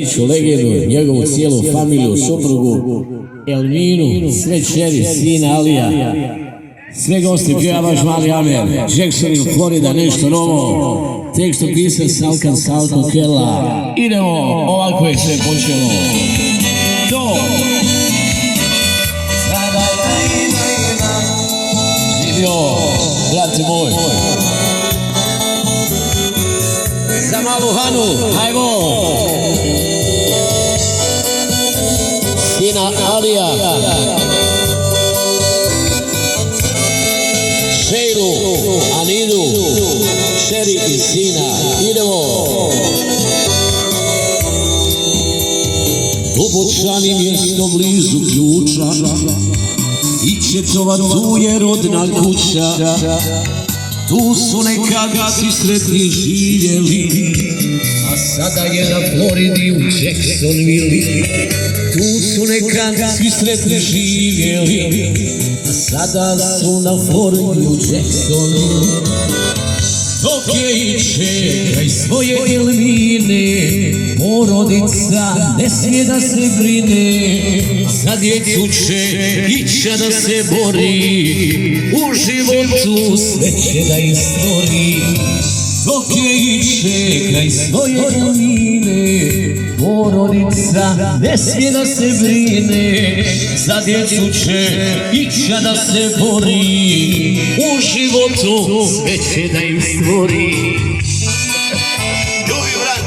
legendu, njegovu cijelu familiju, suprugu, Elminu, sve čeri, sina Alija, sve gosti, pjeva vaš mali Amer, Jacksonville, Florida, nešto novo, tekst pisao Salkan Salko Kela. Idemo, ovako je sve počelo. To! Živio, brate moj. Za malu Hanu, hajmo! Sina Alija, Šejlu, Anidu, Šeri i sina. Idemo! Dubočani mjesto blizu ključa, Ičetova tu je rodna kuća, tu su nekada svi sretni živjeli, a sada je na Floridi u Jacksonville. Tu su nekada svi sretni živjeli, a sada su na Floridi u Jacksonville. Dok je i čekaj svoje Elmine, porodica ne smije da se brine, za djecu će ića da se bori, u životu sve će da istvori. Dok je i čekaj svoje Elmine, porodica ne smije da se brine, za djecu će ića da se bori, u životu sve će da im stvori. Ljubi brat,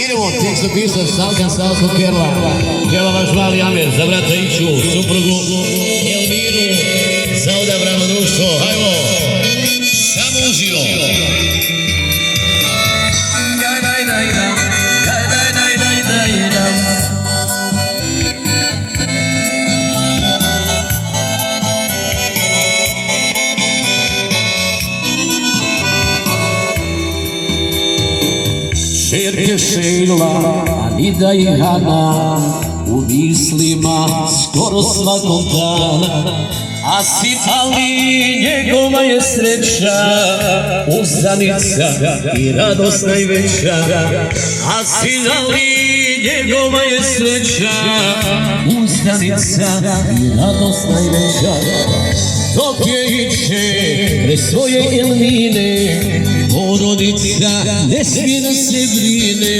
idemo, tekst napisao Salkan Salko Kela. Kela vaš mali Amer, za brata Iću, suprugu Elminu, za odabrano društvo, hajmo, samo uživo. Šerke Šejla, Anida i Hana, u mislima skoro svakog dana, a sin Ali njegova je sreća, uzdanica i radost najveća. A sin Ali njegova je sreća, uzdanica i radost najveća. Dok je iće pre svoje Elmine, porodica ne smije da se brine,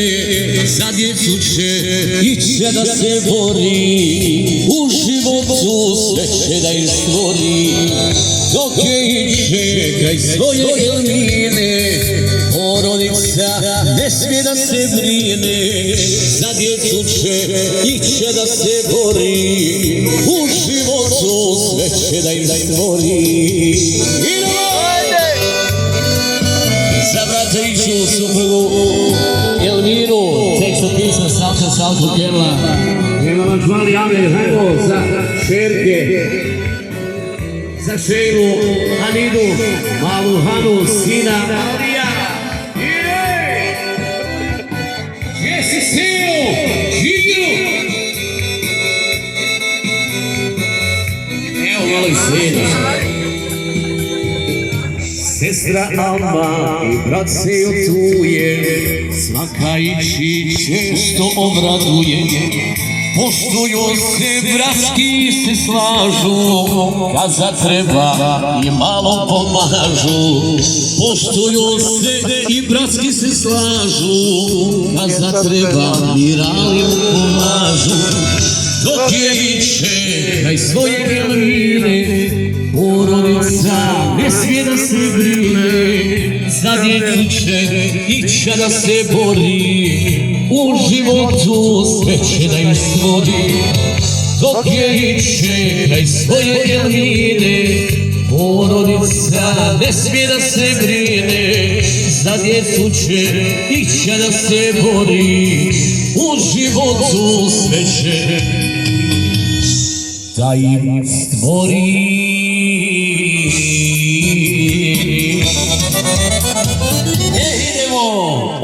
za djecu će ića da se bori, u životu sve će da im stvori. Dok je iće kraj svoje Elmine, porodica ne smije da se brine, za djecu će ića da se bori, u životu sve će da im stvori. Za brata Iću, suprugu Elminu, tekst napisao Salkan Salko Kela. Evo vaš mali Amer, hajmo za Šerke, za Šejlu, Anidu, malu Hanu, sina Alija. Gdje si seo, živio? Evo malo i sina. Sestra Alma i brat se otuje, svaka Ići često obraduje. Poštuju se, bratski se slažu, kad zatreba i malo pomažu. Poštuju se i bratski se slažu, kad zatreba i rali pomažu. Dok je Iće kraj svoje Elmine, porodica ne smije da se brine, za djecu će ića da se bori, u životu sve će da im stvori. Dok je Iće kraj svoje Elmine, porodica ne smije da se brine, za djecu će ića da se bori, u životu sve će da im stvori. Idemo!